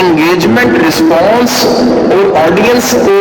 Engagement, response اور audience کو،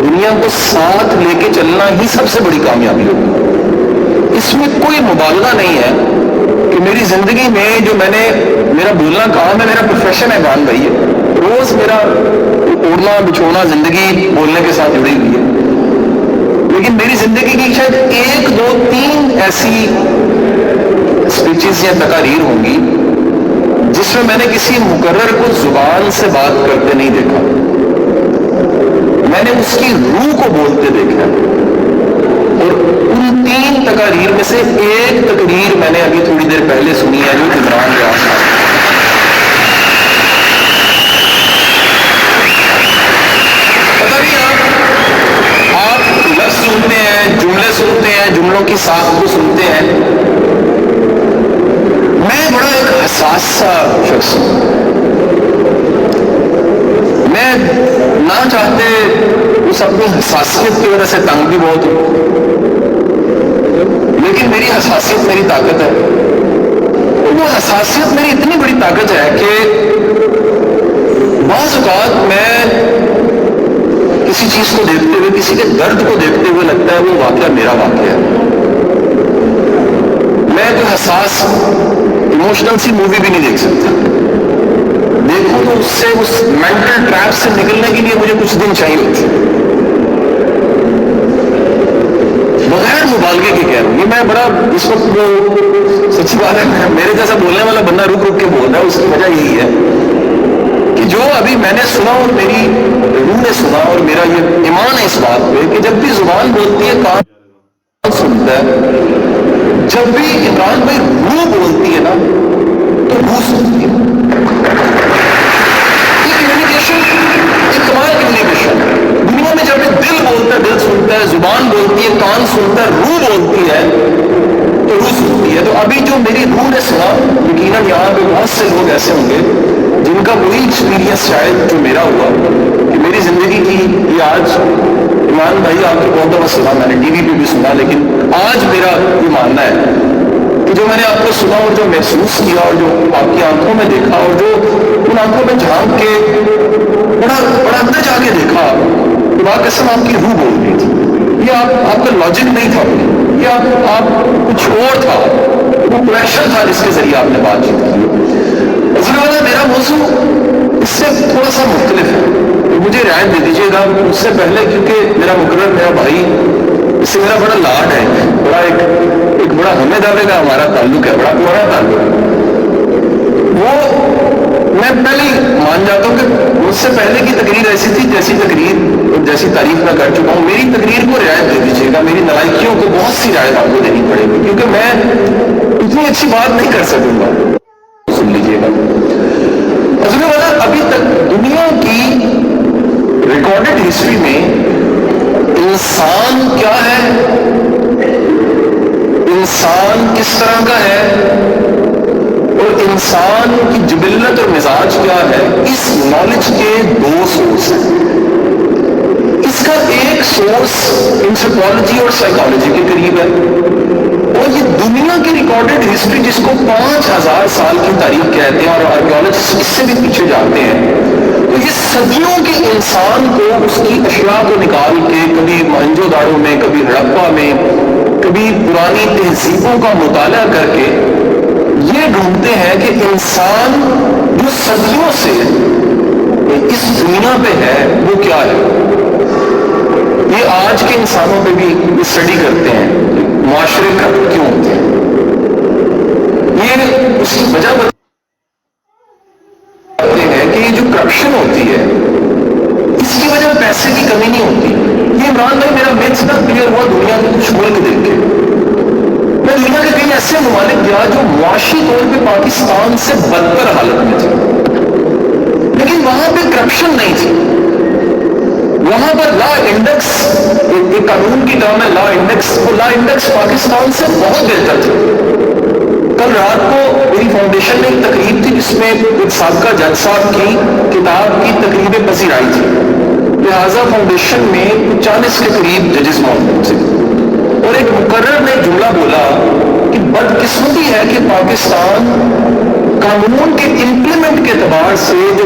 دنیا کو ساتھ لے کے چلنا ہی سب سے بڑی کامیابی ہوگی۔ اس میں کوئی مبالغہ نہیں ہے کہ میری زندگی میں جو میرا بولنا کام ہے، میرا پروفیشن ہے گان بھائی ہے، روز میرا اڑنا بچھونا زندگی بولنے کے ساتھ جڑی ہوئی ہے، لیکن میری زندگی کی شاید 1 2 3 ایسی اسپیچز یا تقاریر ہوں گی جس میں نے کسی مقرر کو زبان سے بات کرتے نہیں دیکھا، میں نے اس کی روح کو بولتے دیکھا۔ اور ان 3 تقاریر میں سے ایک تقریر میں نے ابھی تھوڑی دیر پہلے سنی ہے، جو عمران ریاض صاحب، پتہ نہیں آپ لفظ سنتے ہیں، جملے سنتے ہیں، جملوں کی ساخت کو سنتے ہیں، میں بڑا ایک حساس سا شخص ہوں، میں نہ چاہتے اس اپنی حساسیت کی وجہ سے تنگ بھی بہت ہوں، لیکن میری حساسیت میری طاقت ہے، اور وہ حساسیت میری اتنی بڑی طاقت ہے کہ بعض اوقات میں کسی چیز کو دیکھتے ہوئے، کسی کے درد کو دیکھتے ہوئے لگتا ہے وہ واقعہ میرا واقعہ ہے۔ میں کوئی حساس ایموشنل سی مووی بھی نہیں دیکھ سکتا، دیکھوں تو اس مینٹل ٹریپ سے نکلنے کے لیے مجھے کچھ دن چاہیے ہوتے، بغیر مبالغے کے کہہ رہا ہوں۔ یہ میں بڑا اس وقت وہ سچی بات ہے، میرے جیسا بولنے والا بندہ رک رک کے بول رہا ہے، اس کی وجہ یہی ہے کہ جو ابھی میں نے سنا اور میری روح نے سنا، اور میرا یہ ایمان ہے اس بات پہ کہ جب بھی زبان بولتی ہے کان سنتا ہے، جب بھی عمران بھائی روح بولتی ہے نا تو روح سنتی ہے۔ یہ کمیونیکیشن ایک کمال کمیونیکیشن، دنیا میں جب بھی دل بولتا ہے دل سنتا ہے، زبان بولتی ہے کان سنتا ہے، روح بولتی ہے تو روح سنتی ہے۔ تو ابھی جو میری روح نے سنا، یقیناً یہاں پہ بہت سے لوگ ایسے ہوں گے جن کا وہی ایکسپیرینس شاید جو میرا ہوا کہ میری زندگی کی یہ آج، ایمان بھائی آپ کو بہت دفعہ سنا، میں نے ٹی وی پہ بھی سنا، لیکن آج میرا یہ ماننا ہے کہ جو میں نے آپ کو سنا اور جو محسوس کیا اور جو آپ کی آنکھوں میں دیکھا اور جو ان آنکھوں میں جھانک کے بڑا اندر جا کے دیکھا کہ بات قسم آپ کی روح بول رہی تھی، یہ آپ کا لاجک نہیں تھا، یہ آپ کچھ اور تھا، وہ پریشر تھا جس کے ذریعے آپ نے بات چیت کی۔ میرا موضوع اس سے تھوڑا سا مختلف ہے، مجھے رعایت دے دیجیے گا اس سے پہلے، کیونکہ میرا مقرر میرا بھائی، اس سے میرا بڑا لاڈ ہے، بڑا ایک بڑا ہمیں دعوے کا ہمارا تعلق ہے، بڑا پرانا تعلق ہے۔ وہ میں پہلے مان جاتا ہوں کہ مجھ سے پہلے کی تقریر ایسی تھی جیسی تقریر اور جیسی تعریف میں کر چکا ہوں، میری تقریر کو رعایت دے دیجیے گا، میری نالائکیوں کو بہت سی رعایت آپ کو دینی پڑے گی، کیونکہ میں اتنی اچھی بات نہیں کر سکوں گا۔ سن لیجیے گا، ابھی تک دنیا کی ریکارڈڈ ہسٹری میں انسان کیا ہے، انسان کس طرح کا ہے، اور انسان کی جبلت اور مزاج کیا ہے، اس نالج کے 2 سورس ہیں۔ اس کا ایک سورس انتھروپولوجی اور سائیکالوجی کے قریب ہے، اور یہ دنیا کی ریکارڈڈ ہسٹری جس کو 5000 سال کی تاریخ کہتے ہیں، اور آرکیولوجسٹ اس سے بھی پیچھے جاتے ہیں، تو یہ صدیوں کے انسان کو اس کی اشیاء کو نکال کے کبھی موہنجو داڑو میں، کبھی ہڑپا میں، کبھی پرانی تہذیبوں کا مطالعہ کر کے یہ ڈھونڈتے ہیں کہ انسان جو صدیوں سے اس دنیا پہ ہے وہ کیا ہے۔ یہ آج کے انسانوں پہ بھی اسٹڈی کرتے ہیں، معاشرے کا کیوں ہوتے ہیں، یہ اس کی وجہ بتاتے ہیں کہ یہ جو کرپشن ہوتی ہے اس کی وجہ پیسے کی کمی نہیں ہوتی۔ یہ عمران بھائی میرا میتھ نہ کلیئر ہوا دنیا کے کچھ ملک دیکھ کے، میں دنیا کے کئی ایسے ممالک گیا جو معاشی طور پہ پاکستان سے بدتر حالت میں تھے، لیکن وہاں پہ کرپشن نہیں تھی، وہاں پر لا انڈیکس، ایک قانون کی ٹرم ہے لا انڈیکس، وہ لا انڈیکس پاکستان سے بہت بہتر تھا۔ کل رات کو میری فاؤنڈیشن میں ایک تقریب تھی جس میں ایک سابقہ جج صاحب کی کتاب کی تقریب پذیرائی تھی، لہٰذا فاؤنڈیشن میں 40 کے قریب ججز موجود تھے، اور ایک مقرر نے جملہ بولا کہ بدقسمتی ہے کہ پاکستان قانون کے امپلیمنٹ کے اعتبار سے جو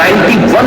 91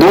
2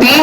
3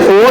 4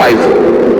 5,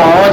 5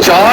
4